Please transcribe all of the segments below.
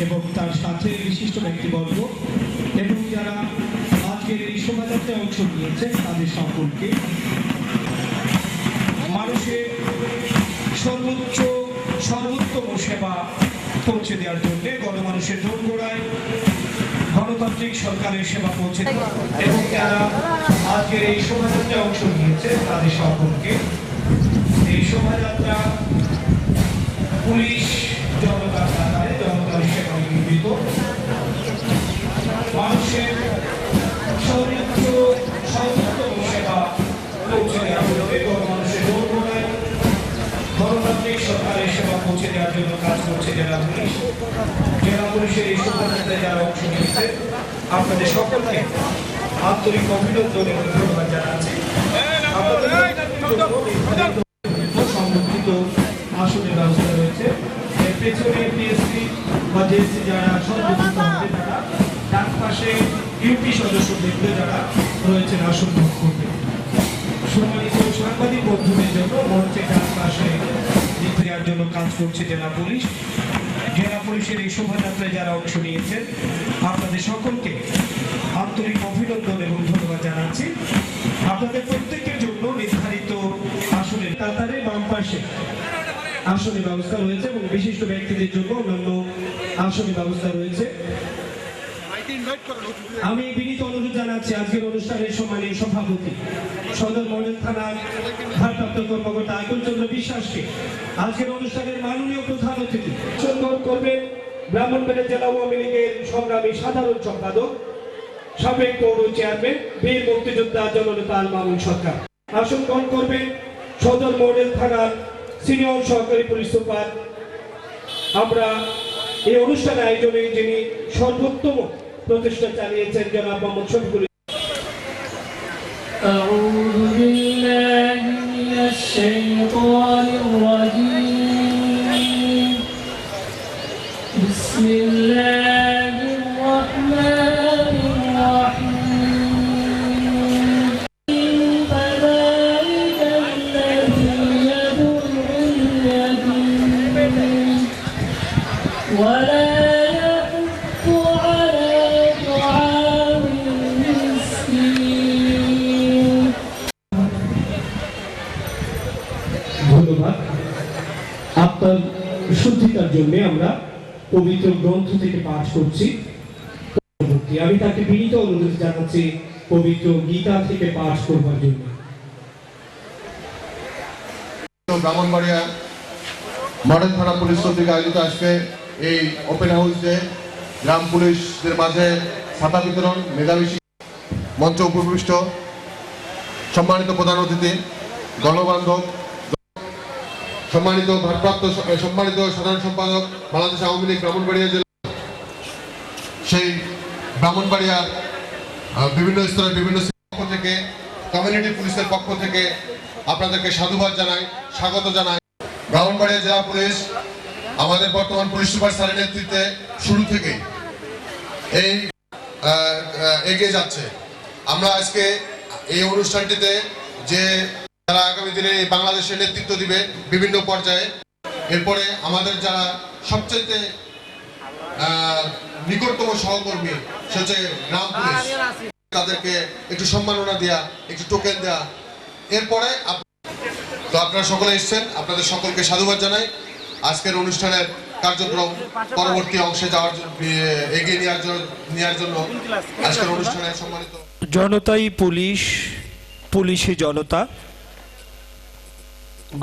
এবং তার সাথে বিশিষ্ট ব্যক্তিবর্গ এবং যারা আজকের এই শোভাযাত্রায় অংশ নিয়েছেন তাদের সকলকে মানুষের সর্বোত্তম সেবা পৌঁছে দেওয়ার জন্য গণমানুষের দোরগোড়ায় গণতান্ত্রিক সরকারের সেবা পৌঁছে এবং যারা আজকের এই শোভাযাত্রায় অংশ নিয়েছে তাদের সকলকে এই শোভাযাত্রা পুলিশ জনতার সেবায় নিয়োজিত পুলিশের সর্বোচ্চ সর্বোত্তম সেবা পৌঁছে দেওয়ার জন্য গণমানুষের দোরগোড়ায় গণতান্ত্রিক সরকারের সেবা পৌঁছে দেওয়ার জন্য কাজ করছে জেলা পুলিশ। জেলা পুলিশের এই শোভাযাত্রায় যারা অংশ নিয়েছে আপনাদের সকলকে আন্তরিক অভিনন্দন এবং ধন্যবাদ জানাচ্ছি। সংরক্ষিত আসনের ব্যবস্থা রয়েছে। এর পেছনে পিএসসি বা জেএসসি যারা সংরক্ষিত হবে তারা ডান পাশে ইউপি সদস্যবৃন্দ যারা রয়েছেন আসন ভোগ করবে। সম্মানিত সাংবাদিক বন্ধুদের জন্য মঞ্চে ডান পাশে দেওয়ার জন্য কাজ করছে জেলা পুলিশ। জেলা পুলিশের এই শোভাযাত্রায় যারা অংশ নিয়েছেন আপনাদের সকলকে আন্তরিক অভিনন্দন এবং ধন্যবাদ জানাচ্ছি। আপনাদের প্রত্যেকের জন্য নির্ধারিত আসনের কাতারে বাম পাশে আসনের ব্যবস্থা রয়েছে এবং বিশিষ্ট ব্যক্তিদের জন্য অন্যান্য আসনের ব্যবস্থা রয়েছে। আমি বিনীত অনুরোধ জানাচ্ছি আজকের অনুষ্ঠানের সম্মানীয় সভাপতি সদর মডেল থানার ভারপ্রাপ্ত কর্মকর্তা আকুল চন্দ্র বিশ্বাসকে আজকের অনুষ্ঠানের মাননীয় প্রধান অতিথি সম্বোধন করবেন ব্রাহ্মণবাড়িয়া জেলা আওয়ামী লীগের সংগ্রামী সাধারণ সম্পাদক সাবেক পৌর চেয়ারম্যান বীর মুক্তিযোদ্ধা জননেতা আল মামুন সরকার। আসন গ্রহণ করবেন সদর মডেল থানার সিনিয়র সহকারী পুলিশ সুপার। আমরা এই অনুষ্ঠান আয়োজনে যিনি সর্বোত্তম প্রচেষ্টা চালিয়েছেন জনাব মোহাম্মদ শফিকুল। أعوذ بالله من الشيطان الرجيم بسم الله الرحمن الرحيم فذلك الذي يدعو اليتيم ولا ধন্যবাদ। আপনার শুদ্ধিতার জন্য আমরা পবিত্র গ্রন্থ থেকে পাঠ করছি। আমি তাকে বিনীত অনুরোধ জানাচ্ছি পবিত্র গীতা থেকে পাঠ করবার জন্য। ব্রাহ্মণবাড়িয়া মডেল থানা পুলিশ কর্তৃক আয়োজিত আজকে এই ওপেন হাউসে গ্রাম পুলিশদের মাঝে ছাতা বিতরণ, মেধাবী মঞ্চ উপবিষ্ট সম্মানিত প্রধান অতিথি, গণবান্ধব, সম্মানিত সাধারণ সম্পাদক বাংলাদেশ আওয়ামী লীগ ব্রাহ্মণবাড়িয়া জেলা, সেই ব্রাহ্মণবাড়িয়া বিভিন্ন স্তরের বিভিন্ন পক্ষ থেকে, কমিউনিটি পুলিশের পক্ষ থেকে আপনাদেরকে সাধুবাদ জানাই, স্বাগত জানাই। ব্রাহ্মণবাড়িয়া জেলা পুলিশ আমাদের বর্তমান পুলিশ সুপার স্যারের নেতৃত্বে শুরু থেকেই এই এগিয়ে যাচ্ছে। আমরা আজকে এই অনুষ্ঠানটিতে যে যারা আগামী দিনে বাংলাদেশের নেতৃত্ব দিবে বিভিন্ন পর্যায়ে, এরপরে আমাদের যারা সবচাইতে নিকটতম সহকর্মী সে হচ্ছে গ্রাম পুলিশ, তাদেরকে একটু সম্মাননা দেওয়া, একটু টোকেন দেওয়া। এরপরে তো আপনারা সকলে এসেছেন, আপনাদের সকলকে সাধুবাদ জানাই। আজকের অনুষ্ঠানের কার্যক্রম পরবর্তী অংশে এগিয়ে নেওয়ার জন্য আজকের অনুষ্ঠানে সম্মানিত জনতাই পুলিশ, পুলিশই জনতা।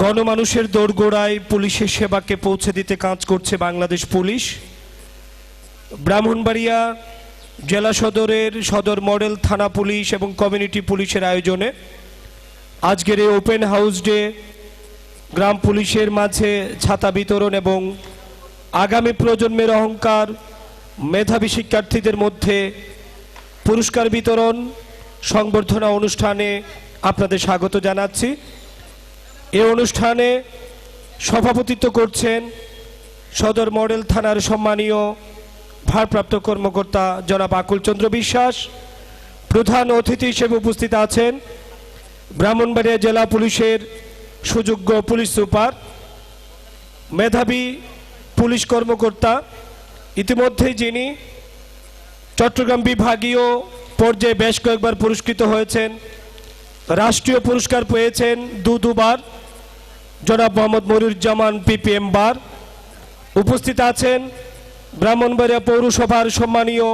গণমানুষের দোরগোড়ায় পুলিশের সেবাকে পৌঁছে দিতে কাজ করছে বাংলাদেশ পুলিশ। ব্রাহ্মণবাড়িয়া জেলা সদরের সদর মডেল থানা পুলিশ এবং কমিউনিটি পুলিশের আয়োজনে আজকের এই ওপেন হাউস ডে গ্রাম পুলিশের মাঝে ছাতা বিতরণ এবং আগামী প্রজন্মের অহংকার মেধাবী শিক্ষার্থীদের মধ্যে পুরস্কার বিতরণ সংবর্ধনা অনুষ্ঠানে আপনাদের স্বাগত জানাচ্ছি। এই অনুষ্ঠানে সভাপতিত্ব করছেন সদর মডেল থানার সম্মানীয় ভারপ্রাপ্ত কর্মকর্তা জনাব আকুল চন্দ্র বিশ্বাস। প্রধান অতিথি হিসেবে উপস্থিত আছেন ব্রাহ্মণবাড়িয়া জেলা পুলিশের সুযোগ্য পুলিশ সুপার, মেধাবী পুলিশ কর্মকর্তা, ইতিমধ্যেই যিনি চট্টগ্রাম বিভাগীয় পর্যায়ে বেশ কয়েকবার পুরস্কৃত হয়েছেন, রাষ্ট্রীয় পুরস্কার পেয়েছেন দুবার, জনাব মোহাম্মদ মনিরুজ্জামান পিপিএম বার। উপস্থিত আছেন ব্রাহ্মণবাড়িয়া পৌরসভার সম্মানীয়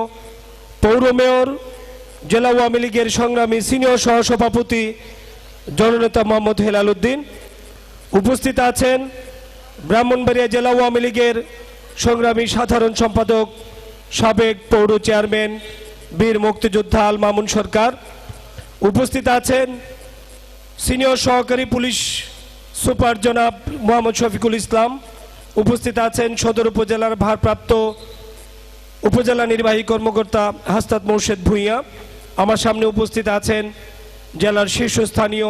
পৌর মেয়র, জেলা আওয়ামী লীগের সংগ্রামী সিনিয়র সহসভাপতি জননেতা মোহাম্মদ হেলাল উদ্দিন। উপস্থিত আছেন ব্রাহ্মণবাড়িয়া জেলা আওয়ামী লীগের সংগ্রামী সাধারণ সম্পাদক সাবেক পৌর চেয়ারম্যান বীর মুক্তিযোদ্ধা আল মামুন সরকার। উপস্থিত আছেন সিনিয়র সহকারী পুলিশ সুপার জনাব মোহাম্মদ শফিকুল ইসলাম। উপস্থিত আছেন সদর উপজেলার ভারপ্রাপ্ত উপজেলা নির্বাহী কর্মকর্তা হাসনাত মোর্শেদ ভূঁইয়া। আমার সামনে উপস্থিত আছেন জেলার শীর্ষস্থানীয়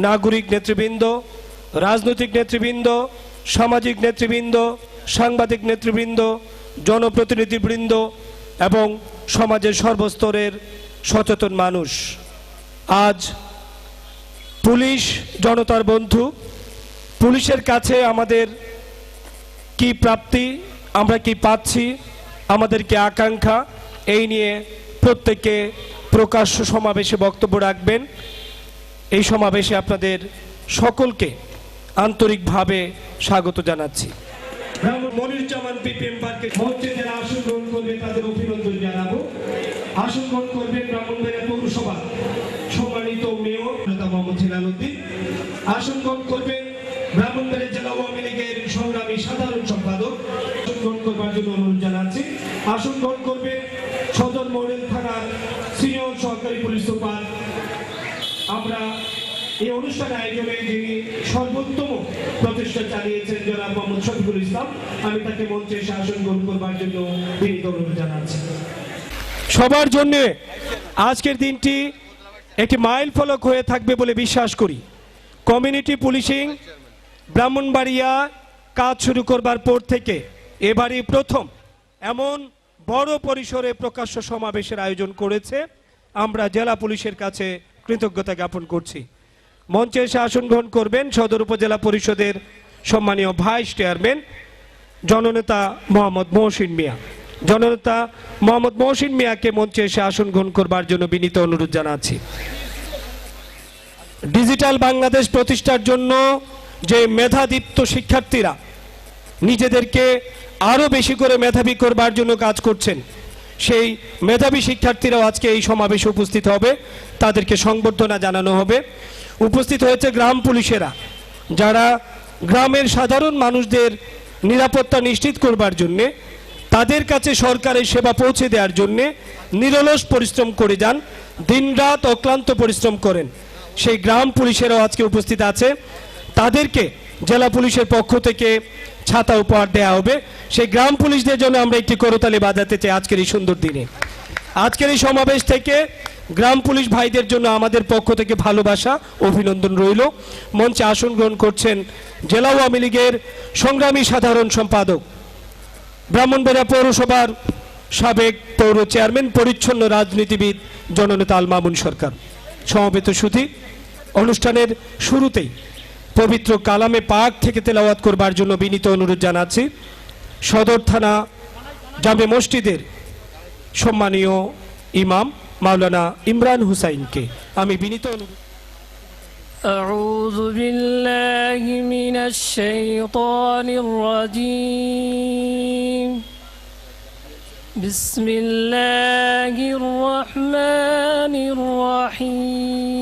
নাগরিক নেতৃবৃন্দ, রাজনৈতিক নেতৃবৃন্দ, সামাজিক নেতৃবৃন্দ, সাংবাদিক নেতৃবৃন্দ, জনপ্রতিনিধিবৃন্দ এবং সমাজের সর্বস্তরের সচেতন মানুষ। আজ পুলিশ জনতার বন্ধু। পুলিশের কাছে আমাদের কি প্রাপ্তি, আমরা কি পাচ্ছি, আমাদের কি আকাঙ্ক্ষা, এই নিয়ে প্রত্যেকে প্রকাশ্য সমাবেশে বক্তব্য রাখবেন। এই সমাবেশে আপনাদের সকলকে আন্তরিকভাবে স্বাগত জানাচ্ছি। মনিরুজ্জামান পিপিএম পার্কে মঞ্চে যারা আসন গ্রহণ করবে তাদের অভিনন্দন জানাবো। আসন গ্রহণ করবেন ব্রাহ্মণবাড়িয়া পৌরসভা সম্মানিত মেয়র মোহাম্মদ হেলালুদ্দিন। আসন গ্রহণ করবেন ব্রাহ্মণবাড়িয়া জেলা আওয়ামী লীগের সংগ্রামী সাধারণ সম্পাদক। আসন গ্রহণ করবার জন্য অনুরোধ জানাচ্ছি। আসন গ্রহণ করবেন সদর মডেল থানার সিনিয়র সহকারী পুলিশ সুপার। আমরা এই অনুষ্ঠান আয়োজনে যিনি সর্বোত্তম প্রচেষ্টা চালিয়েছেন জনাব মোহাম্মদ শফিকুল ইসলাম, আমি তাকে মঞ্চে এসে আসন গ্রহণ করবার জন্য বিনীত অনুরোধ জানাচ্ছি। সবার জন্য আজকের দিনটি একটি মাইল ফলক হয়ে থাকবে বলে বিশ্বাস করি। কমিউনিটি পুলিশিং ব্রাহ্মণবাড়িয়া কাজ শুরু করবার পর থেকে এবারই প্রথম এমন বড় পরিসরে প্রকাশ্য সমাবেশের আয়োজন করেছে। আমরা জেলা পুলিশের কাছে কৃতজ্ঞতা জ্ঞাপন করছি। মঞ্চে এসে আসন গ্রহণ করবেন সদর উপজেলা পরিষদের সম্মানীয় ভাইস চেয়ারম্যান জননেতা মোহাম্মদ মহসিন মিয়া। জননেতা মোহাম্মদ মহসিন মিয়াকে মঞ্চে এসে আসন গ্রহণ করবার জন্য বিনীত অনুরোধ জানাচ্ছি। ডিজিটাল বাংলাদেশ প্রতিষ্ঠার জন্য যে মেধাদীপ্ত শিক্ষার্থীরা নিজেদেরকে আরো বেশি করে মেধাবী করবার জন্য কাজ করছেন, সেই মেধাবী শিক্ষার্থীরাও আজকে এই সমাবেশে উপস্থিত হবে। তাদেরকে সংবর্ধনা জানানো হবে। উপস্থিত হয়েছে গ্রাম পুলিশেরা, যারা গ্রামের সাধারণ মানুষদের নিরাপত্তা নিশ্চিত করবার জন্যে, তাদের কাছে সরকারের সেবা পৌঁছে দেওয়ার জন্যে নিরলস পরিশ্রম করে যান, দিনরাত অক্লান্ত পরিশ্রম করেন। সেই গ্রাম পুলিশেরাও আজকে উপস্থিত আছে। তাদেরকে জেলা পুলিশের পক্ষ থেকে ছাতা উপহার দেওয়া হবে। সেই গ্রাম পুলিশদের জন্য আমরা একটি করতালি বাজাতে চাই আজকের এই সুন্দর দিনে। আজকের এই সমাবেশ থেকে গ্রাম পুলিশ ভাইদের জন্য আমাদের পক্ষ থেকে ভালোবাসা, অভিনন্দন রইল। মঞ্চে আসন গ্রহণ করছেন জেলা আওয়ামী লীগের সংগ্রামী সাধারণ সম্পাদক, ব্রাহ্মণবাড়িয়া পৌরসভার সাবেক পৌর চেয়ারম্যান, পরিচ্ছন্ন রাজনীতিবিদ জননেতা আল মামুন সরকার। সমবেত সুধী, অনুষ্ঠানের শুরুতেই পবিত্র কালামে পাক থেকে তেলাওয়াত করবার জন্য বিনীত অনুরোধ জানাচ্ছি সদর থানা জামে মসজিদের সম্মানীয় ইমাম মাওলানা ইমরান হুসাইনকে। আমি বিনীত অনুরোধ। أعوذ بالله من الشيطان الرجيم. بسم الله الرحمن الرحيم.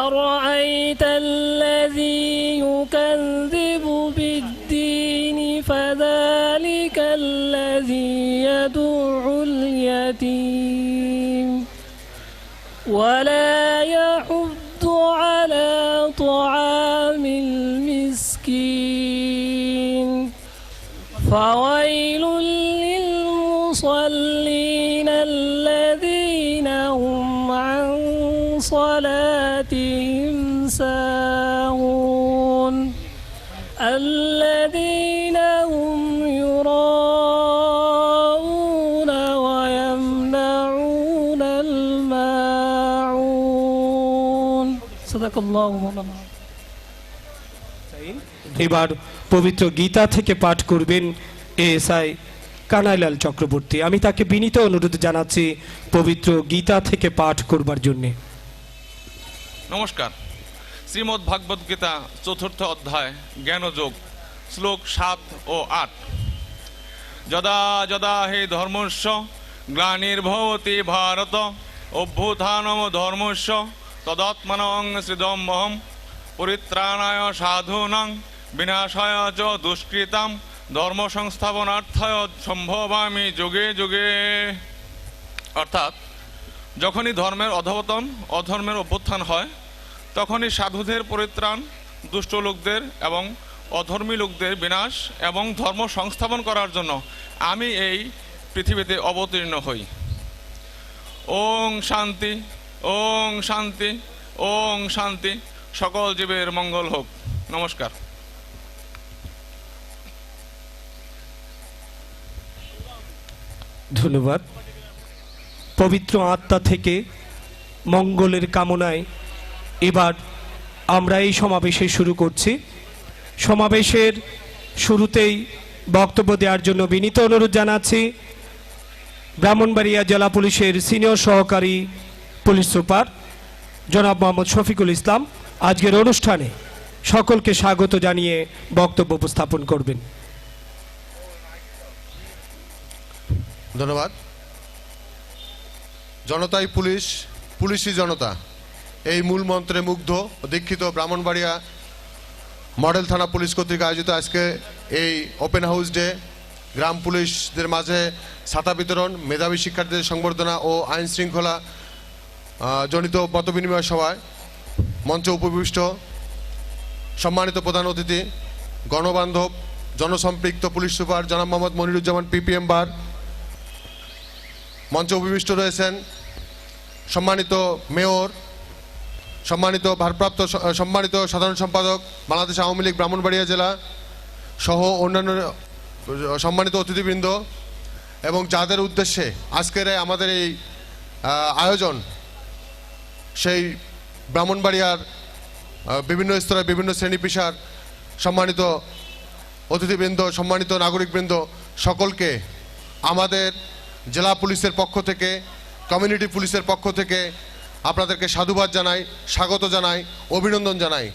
أرأيت الذي يكذب بالدين فذلك الذي يدعو اليتيم ولا يحض على طعام المسكين فويل للمصلين الذين هم عن صلاتهم ساهون الذين هم يراءون ويمنعون الماعون صدق الله مولانا। এবার পবিত্র গীতা থেকে পাঠ করবেন এএসআই কানাইলাল চক্রবর্তী। আমি তাকে বিনীত অনুরোধ জানাচ্ছি পবিত্র গীতা থেকে পাঠ করবার জন্য। নমস্কার। শ্রীমদ্ ভাগবত গীতা ৪র্থ অধ্যায় জ্ঞানযোগ, শ্লোক ৭ ও ৮। যদা যদা হে ধর্মস্য গ্লানির্ভবতি ভারত অভ্যুত্থানম ধর্মস্য তদাত্মনং সৃজমহম পরিত্রাণায় সাধূনাং বিনাশায় চ দুষ্কৃতাম ধর্ম সংস্থাপনার্থায় সম্ভবামি যুগে যুগে। অর্থাৎ যখনই ধর্মের অধঃপতন অধর্মের অভ্যুত্থান হয়, তখনই সাধুদের পরিত্রাণ, দুষ্ট লোকদের এবং অধর্মী লোকদের বিনাশ এবং ধর্ম সংস্থাপন করার জন্য আমি এই পৃথিবীতে অবতীর্ণ হই। ওং শান্তি, ওং শান্তি, ওং শান্তি। সকল জীবের মঙ্গল হোক। নমস্কার। ধন্যবাদ। পবিত্র আত্মা থেকে মঙ্গলের কামনায় এবার আমরা এই সমাবেশে শুরু করছি। সমাবেশের শুরুতেই বক্তব্য দেওয়ার জন্য বিনীত অনুরোধ জানাচ্ছি ব্রাহ্মণবাড়িয়া জেলা পুলিশের সিনিয়র সহকারী পুলিশ সুপার জনাব মোহাম্মদ শফিকুল ইসলাম আজকের অনুষ্ঠানে সকলকে স্বাগত জানিয়ে বক্তব্য উপস্থাপন করবেন। ধন্যবাদ। জনতাই পুলিশ, পুলিশই জনতা, এই মূল মন্ত্রে মুগ্ধ ও দীক্ষিত ব্রাহ্মণবাড়িয়া মডেল থানা পুলিশ কর্তৃক আয়োজিত আজকে এই ওপেন হাউস ডে, গ্রাম পুলিশদের মাঝে ছাতা বিতরণ, মেধাবী শিক্ষার্থীদের সংবর্ধনা ও আইন শৃঙ্খলা জনিত মতবিনিময় সভায় মঞ্চে উপবিষ্ট সম্মানিত প্রধান অতিথি, গণবান্ধব, জনসম্পৃক্ত পুলিশ সুপার জনাব মোহাম্মদ মনিরুজ্জামান পিপিএম বার, মঞ্চে উপবিষ্ট রয়েছেন সম্মানিত মেয়র, সম্মানিত সাধারণ সম্পাদক বাংলাদেশ আওয়ামী লীগ ব্রাহ্মণবাড়িয়া জেলা সহ অন্যান্য সম্মানিত অতিথিবৃন্দ, এবং যাদের উদ্দেশ্যে আজকের আমাদের এই আয়োজন, সেই ব্রাহ্মণবাড়িয়ার বিভিন্ন স্তরে বিভিন্ন শ্রেণী পেশার সম্মানিত অতিথিবৃন্দ, সম্মানিত নাগরিকবৃন্দ, সকলকে আমাদের জেলা পুলিশের পক্ষ থেকে, কমিউনিটি পুলিশের পক্ষ থেকে আপনাদেরকে সাধুবাদ জানাই, স্বাগত জানাই, অভিনন্দন জানাই।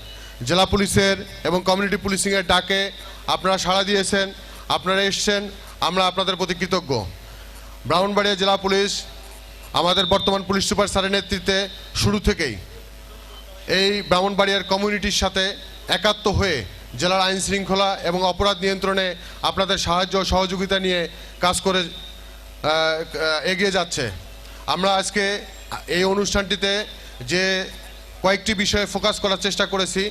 জেলা পুলিশের এবং কমিউনিটি পুলিশিংয়ের ডাকে আপনারা সাড়া দিয়েছেন, আপনারা এসছেন, আমরা আপনাদের প্রতি কৃতজ্ঞ। ব্রাহ্মণবাড়িয়া জেলা পুলিশ আমাদের বর্তমান পুলিশ সুপার স্যারের নেতৃত্বে শুরু থেকেই এই ব্রাহ্মণবাড়িয়ার কমিউনিটির সাথে একাত্ম হয়ে জেলার আইন শৃঙ্খলা এবং অপরাধ নিয়ন্ত্রণে আপনাদের সাহায্য সহযোগিতা নিয়ে কাজ করে এগিয়ে যাচ্ছে। আমরা আজকে এই অনুষ্ঠানটিতে যে কয়েকটি বিষয়ে ফোকাস করার চেষ্টা করেছি,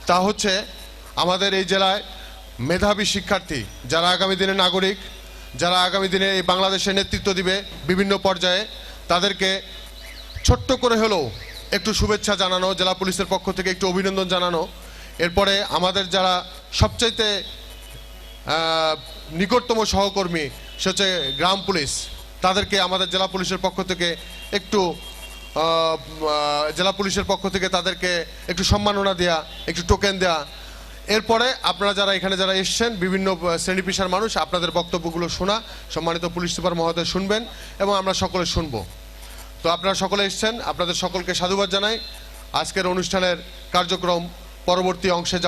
তা হচ্ছে আমাদের এই জেলায় মেধাবী শিক্ষার্থী, যারা আগামী দিনে নাগরিক, যারা আগামী দিনে এই বাংলাদেশের নেতৃত্ব দিবে বিভিন্ন পর্যায়ে, তাদেরকে ছোট্ট করে হলেও একটু শুভেচ্ছা জানানো, জেলা পুলিশের পক্ষ থেকে একটু অভিনন্দন জানানো। এরপরে আমাদের যারা সবচাইতে নিকটতম সহকর্মী, সে হচ্ছে গ্রাম পুলিশ, তাদেরকে আমাদের জেলা পুলিশের পক্ষ থেকে তাদেরকে একটু সম্মাননা দেয়া, একটু টোকেন দেয়া। এরপরে আপনারা যারা এখানে যারা এসছেন, বিভিন্ন শ্রেণী পেশার মানুষ, আপনাদের বক্তব্যগুলো শোনা সম্মানিত পুলিশ সুপার মহোদয় শুনবেন এবং আমরা সকলে শুনবো। তো আপনারা সকলে এসছেন, আপনাদের সকলকে সাধুবাদ জানাই। আজকের অনুষ্ঠানের কার্যক্রম পরবর্তী অংশে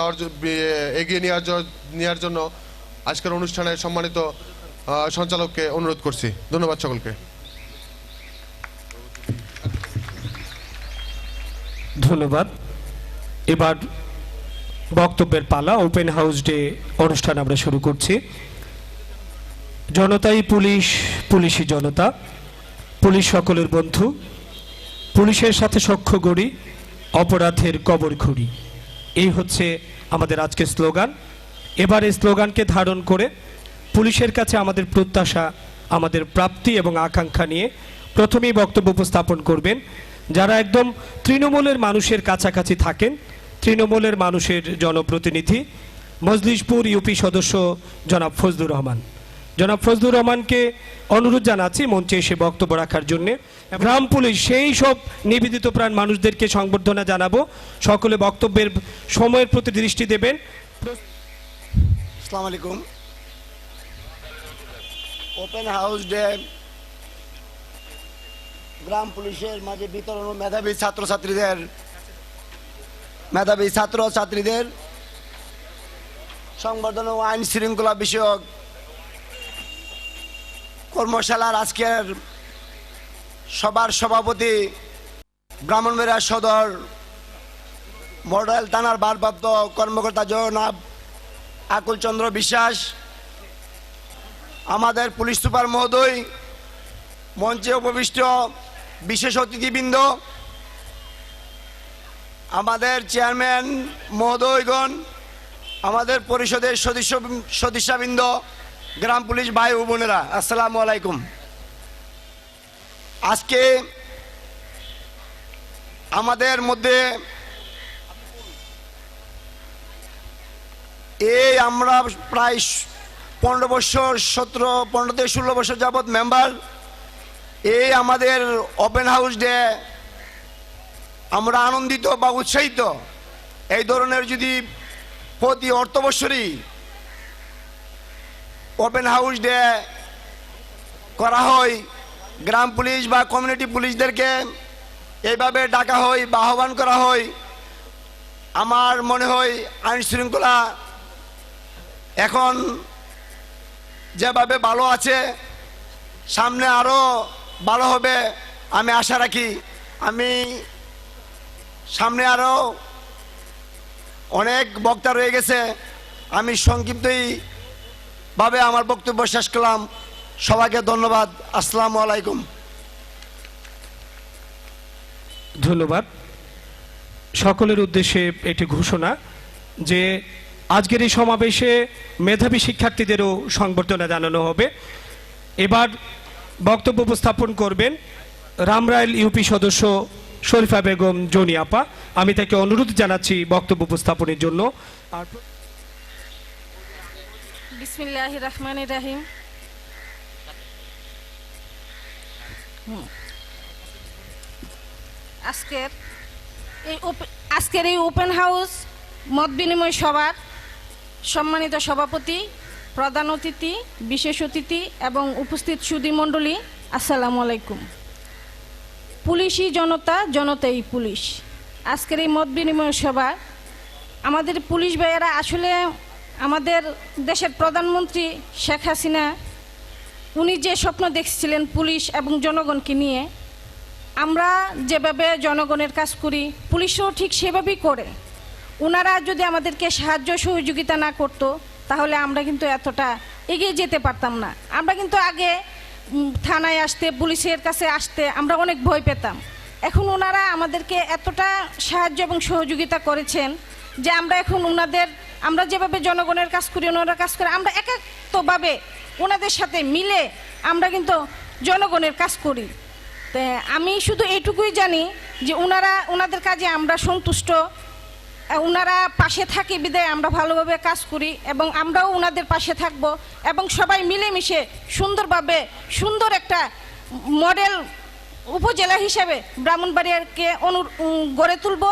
এগিয়ে নেওয়ার জন্য আজকের অনুষ্ঠানের সম্মানিত সঞ্চালককে অনুরোধ করছি। ধন্যবাদ সকলকে। ধন্যবাদ। এবার বক্তব্যের পালা, ওপেন হাউস ডে অনুষ্ঠান আমরা শুরু করছি। জনতাই পুলিশ, পুলিশই জনতা, পুলিশ সকলের বন্ধু, পুলিশের সাথে সখ্য গড়ি, অপরাধের কবর খুঁড়ি, এই হচ্ছে আমাদের আজকের স্লোগান। এবার এই স্লোগানকে ধারণ করে পুলিশের কাছে আমাদের প্রত্যাশা, আমাদের প্রাপ্তি এবং আকাঙ্ক্ষা নিয়ে প্রথমেই বক্তব্য উপস্থাপন করবেন যারা একদম তৃণমূলের মানুষের কাছাকাছি থাকেন, তৃণমূলের মানুষের জনপ্রতিনিধি, মজলিশপুর ইউপি সদস্য জনাব ফজলুর রহমান। জনাব ফজলুর রহমানকে অনুরোধ জানাচ্ছি মঞ্চে এসে বক্তব্য রাখার জন্যে। গ্রাম পুলিশ সেই সব নিবেদিত প্রাণ মানুষদেরকে সংবর্ধনা জানাবো। সকলে বক্তব্যের সময়ের প্রতি দৃষ্টি দেবেন। আসসালামু আলাইকুম। ওপেন হাউস ডে গ্রাম পুলিশের মাঝে বিতরণ, মেধাবী ছাত্রছাত্রীদের সংবর্ধনা ও আইন শৃঙ্খলা বিষয়ক কর্মশালার আজকের সবার সভাপতি ব্রাহ্মণবাড়িয়া সদর মডেল থানার ভারপ্রাপ্ত কর্মকর্তা জনাব আকুল চন্দ্র বিশ্বাস, আমাদের পুলিশ সুপার মহোদয়, মঞ্চে উপবিষ্ট বিশেষ অতিথিবৃন্দ, আমাদের চেয়ারম্যান মহোদয়গণ, আমাদের পরিষদের সদস্যবৃন্দ, গ্রাম পুলিশ ভাই ও বোনেরা, আসসালামু আলাইকুম। আজকে আমাদের মধ্যে এই আমরা প্রায় 15 বছর 15 থেকে 16 বছর যাবৎ মেম্বার। এই আমাদের ওপেন হাউস ডে আমরা আনন্দিত বা উৎসাহিত। এই ধরনের যদি প্রতি অর্থবৎসরই ওপেন হাউস ডে করা হয়, গ্রাম পুলিশ বা কমিউনিটি পুলিশদেরকে এইভাবে ডাকা হয় বা আহ্বান করা হয়, আমার মনে হয় আইন শৃঙ্খলা এখন যেভাবে ভালো আছে, সামনে আরও ভালো হবে আমি আশা রাখি। আমি সামনে আরও অনেক বক্তা রয়ে গেছে, আমি সংক্ষিপ্তই ভাবে আমার বক্তব্য শেষ করলাম। সবাইকে ধন্যবাদ। আসসালামু আলাইকুম। ধন্যবাদ। সকলের উদ্দেশ্যে একটি ঘোষণা যে আজকের এই সমাবেশে মেধাবী শিক্ষার্থীদেরও সংবর্ধনা জানানো হবে। এবার বক্তব্য উপস্থাপন করবেন রামরাইল ইউপি সদস্য শরীফা বেগম জনি আপা। আমি তাকে অনুরোধ জানাচ্ছি বক্তব্য উপস্থাপনের জন্য। আর বিসমিল্লাহির রহমানির রহিম। আজকের এই ওপেন হাউস মত বিনিময় সভার সম্মানিত সভাপতি, প্রধান অতিথি, বিশেষ অতিথি এবং উপস্থিত সুধী মণ্ডলী, আসসালামু আলাইকুম। পুলিশই জনতা, জনতাই পুলিশ। আজকের এই মত বিনিময় সভা আমাদের পুলিশ ভাইয়েরা, আসলে আমাদের দেশের প্রধানমন্ত্রী শেখ হাসিনা উনি যে স্বপ্ন দেখছিলেন পুলিশ এবং জনগণকে নিয়ে, আমরা যেভাবে জনগণের কাজ করি পুলিশও ঠিক সেভাবেই করে। ওনারা যদি আমাদেরকে সাহায্য সহযোগিতা না করতো তাহলে আমরা কিন্তু এতটা এগিয়ে যেতে পারতাম না। আমরা কিন্তু আগে থানায় আসতে, পুলিশের কাছে আসতে আমরা অনেক ভয় পেতাম। এখন ওনারা আমাদেরকে এতটা সাহায্য এবং সহযোগিতা করেছেন যে আমরা এখন আমরা যেভাবে জনগণের কাজ করি, ওনারা কাজ করে, আমরা একাত্মভাবে ওনাদের সাথে মিলে আমরা কিন্তু জনগণের কাজ করি। তো আমি শুধু এইটুকুই জানি যে ওনাদের কাজে আমরা সন্তুষ্ট, ওনারা পাশে থাকি বিদায় আমরা ভালোভাবে কাজ করি এবং আমরাও ওনাদের পাশে থাকব এবং সবাই মিলেমিশে সুন্দরভাবে সুন্দর একটা মডেল উপজেলা হিসেবে ব্রাহ্মণবাড়িয়াকে গড়ে তুলব।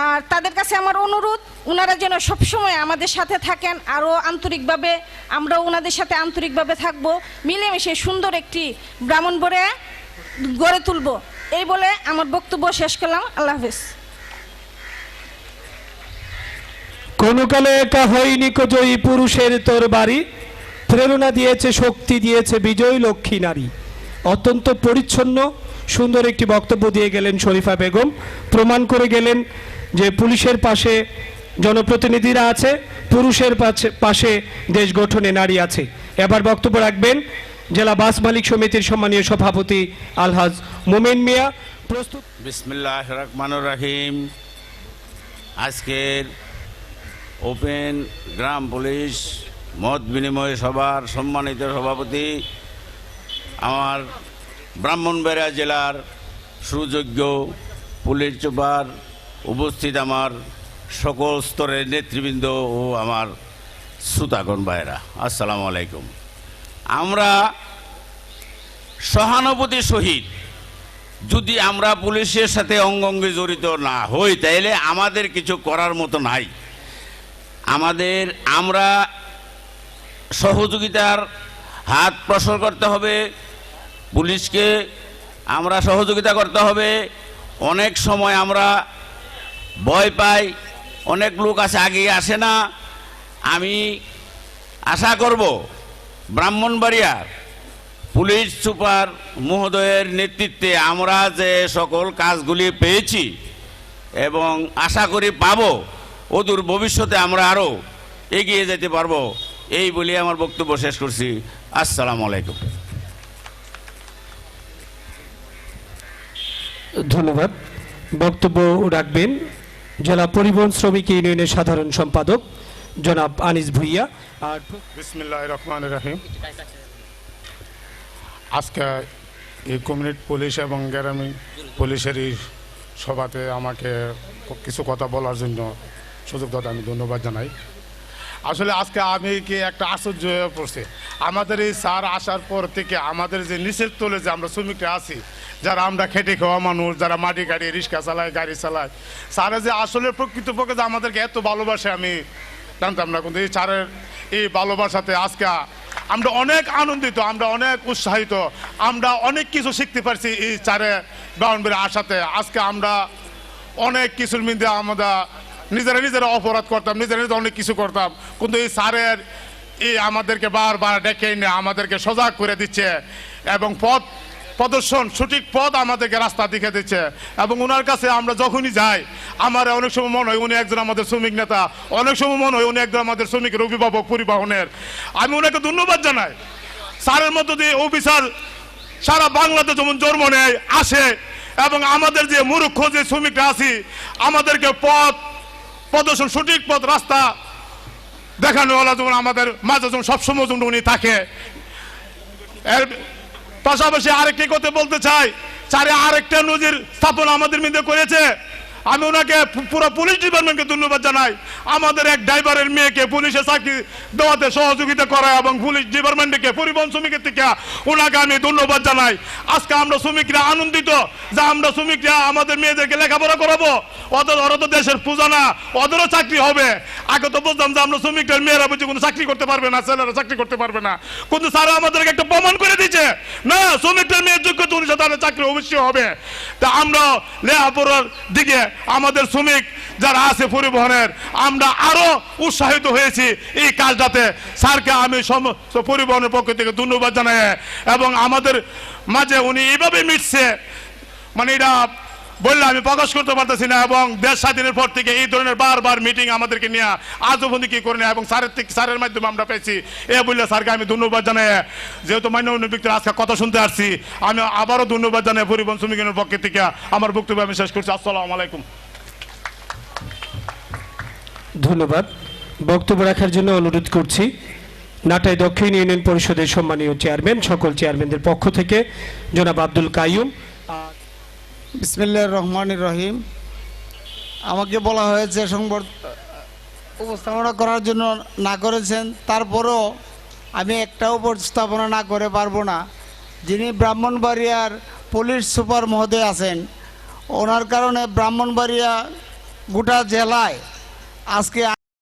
আর তাদের কাছে আমার অনুরোধ, ওনারা যেন সবসময় আমাদের সাথে থাকেন, আরও আন্তরিকভাবে আমরাও ওনাদের সাথে আন্তরিকভাবে থাকব, মিলেমিশে সুন্দর একটি ব্রাহ্মণবাড়িয়া গড়ে তুলব। এই বলে আমার বক্তব্য শেষ করলাম। আল্লাহ হাফেজ। কোন কালে একা হয়নি জয়ী পুরুষের তোর বাড়ি, প্রেরণা দিয়েছে, শক্তি দিয়েছে বিজয়ী লক্ষ্মী নারী। অত্যন্ত পরিচ্ছন্ন সুন্দর একটি বক্তব্য দিয়ে গেলেন শরীফা বেগম। প্রমাণ করে গেলেন যে পুলিশের পাশে জনপ্রতিনিধিরা আছে, পুরুষের পাশে দেশ গঠনে নারী আছে। এবার বক্তব্য রাখবেন জেলা বাস মালিক সমিতির সম্মানীয় সভাপতি আলহাজ মোমেন মিয়া। প্রস্তুত। বিসমিল্লাহির রহমানির রহিম। আজকের ওপেন গ্রাম পুলিশ মত বিনিময় সভার সম্মানিত সভাপতি, আমার ব্রাহ্মণবাড়িয়া জেলার সুযোগ্য পুলিশ সুপার, উপস্থিত আমার সকল স্তরের নেতৃবৃন্দ ও আমার শ্রোতাগণ ভাইরা, আসসালামু আলাইকুম। আমরা সহানুভূতির সহিত যদি আমরা পুলিশের সাথে অঙ্গাঙ্গি জড়িত না হই তাইলে আমাদের কিছু করার মতো নাই। আমরা সহযোগিতার হাত প্রসার করতে হবে, পুলিশকে আমরা সহযোগিতা করতে হবে। অনেক সময় আমরা ভয় পাই, অনেক লোক আছে আগে আসে না। আমি আশা করব ব্রাহ্মণবাড়িয়ার পুলিশ সুপার মহোদয়ের নেতৃত্বে আমরা যে সকল কাজগুলি পেয়েছি এবং আশা করি পাবো, অদূর ভবিষ্যতে আমরা আরও এগিয়ে যেতে পারবো। এই বলে আমার বক্তব্য শেষ করছি। আসসালামু আলাইকুম। ধন্যবাদ। বক্তব্য রাখবেন জেলা পরিবহন শ্রমিক ইউনিয়নের সাধারণ সম্পাদক জনাব আনিস ভুইয়া। আর বিসমিল্লাহির রহমানির রহিম। আজকে এই কমিউনিটি পুলিশ এবং গ্রামীণ পুলিশের এই সভাতে আমাকে কিছু কথা বলার জন্য সুযোগ দাদা আমি ধন্যবাদ জানাই। আসলে আজকে আমি কি একটা আশ্চর্য হয়ে পড়ছে, আমাদের এই স্যার আসার পর থেকে আমাদের যে নিচের তলে যে আমরা শ্রমিকরা আছি, যারা আমরা খেটে খাওয়া মানুষ, যারা মাটি গাড়ি রিক্সা চালায় গাড়ি চালায়, স্যারে যে আসলে প্রকৃতপক্ষে যে আমাদেরকে এত ভালোবাসে আমি জানতাম না। কিন্তু এই স্যারের এই ভালোবাসাতে আজকে আমরা অনেক আনন্দিত, আমরা অনেক উৎসাহিত, আমরা অনেক কিছু শিখতে পারছি এই স্যারে ব্রাহ্মণবাড়িয়া আসাতে। আজকে আমরা অনেক কিছুর মধ্যে আমরা নিজেরা অপরাধ করতাম, নিজেরা অনেক কিছু করতাম, কিন্তু এই স্যারের এই আমাদেরকে বারবার ডেকে এনে আমাদেরকে সজাগ করে দিচ্ছে এবং পথ প্রদর্শন সঠিক পথ আমাদেরকে রাস্তা দেখিয়ে দিচ্ছে। এবং ওনার কাছে আমরা যখনই যাই আমার অনেক সময় মনে হয় উনি একজন আমাদের শ্রমিক নেতা, অনেক সময় মনে হয় উনি একজন আমাদের শ্রমিকের অভিভাবক পরিবহনের। আমি ওনাকে ধন্যবাদ জানাই। স্যারের মধ্য দিয়ে অফিসার সারা বাংলাদেশ যেমন জন্ম নেয় আসে এবং আমাদের যে মূর্খ যে শ্রমিকরা আছি আমাদেরকে পথ প্রদর্শন সঠিক পথ রাস্তা দেখানোওয়ালা যেমন আমাদের মাঝে যেমন সবসময় যেমন উনি থাকে। এর পাশাপাশি আরেকটি কথা বলতে চাই, স্যারে আরেকটা নজির স্থাপন আমাদের মধ্যে করেছে। আমি ওনাকে পুরো পুলিশ ডিপার্টমেন্টকে ধন্যবাদ জানাই। আমাদের এক ড্রাইভারের মেয়েকে পুলিশে চাকরি দেওয়াতে সহযোগিতা করা এবং পুলিশ ডিপার্টমেন্টকে পরিবহন শ্রমিকের থেকে ওনাকে আমি ধন্যবাদ জানাই। আজকে আমরা শ্রমিকরা আনন্দিত যে আমরা শ্রমিকরা আমাদের মেয়েদেরকে লেখাপড়া করাবো, ওরা তো দেশের পূজা না, ওদেরও চাকরি হবে। আগে তো বুঝতাম যে আমরা শ্রমিকদের মেয়েরা বুঝি কোনো চাকরি করতে পারবে না, ছেলেরা চাকরি করতে পারবে না, কিন্তু স্যার আমাদেরকে একটা প্রমাণ করে দিচ্ছে না শ্রমিকদের মেয়ের যোগ্যতা অনুসারে তাদের চাকরি অবশ্যই হবে। তা আমরা লেখাপড়ার দিকে আমাদের শ্রমিক যারা আছে পরিবহনের আমরা আরো উৎসাহিত হয়েছি এই কাজটাতে। স্যারকে আমি সমস্ত পরিবহনের পক্ষ থেকে ধন্যবাদ জানাই এবং আমাদের মাঝে উনি এইভাবে মিটছে মানে এটা বললে আমি প্রকাশ করতে পারতেছি না। এবং দেশ স্বাধীনের পর থেকে এই ধরনের বারবার মিটিং আমাদেরকে নিয়ে আজও বন্ধু কি করে নেয় এবং স্যারের মাধ্যমে আমরা পেয়েছি এ বললে স্যারকে আমি ধন্যবাদ জানাই। যেহেতু মাননীয় ব্যক্তির আজকে কথা শুনতে আসছি আমি আবারও ধন্যবাদ জানাই পরিবহন শ্রমিকের পক্ষ থেকে। আমার বক্তব্য আমি শেষ করছি। আসসালামু আলাইকুম। ধন্যবাদ। বক্তব্য রাখার জন্য অনুরোধ করছি নাটাই দক্ষিণ ইউনিয়ন পরিষদের সম্মানীয় চেয়ারম্যান, সকল চেয়ারম্যানদের পক্ষ থেকে জনাব আব্দুল কাইয়ুম। বিসমিল্লাহির রহমানির রহিম। আমাকে বলা হয়েছে সংবাদ উপস্থাপনা করার জন্য না করেছেন, তারপরও আমি একটা উপস্থাপনা না করে পারবো না। যিনি ব্রাহ্মণবাড়িয়ার পুলিশ সুপার মহোদয় আছেন, ওনার কারণে ব্রাহ্মণবাড়িয়া গোটা জেলায় আজকে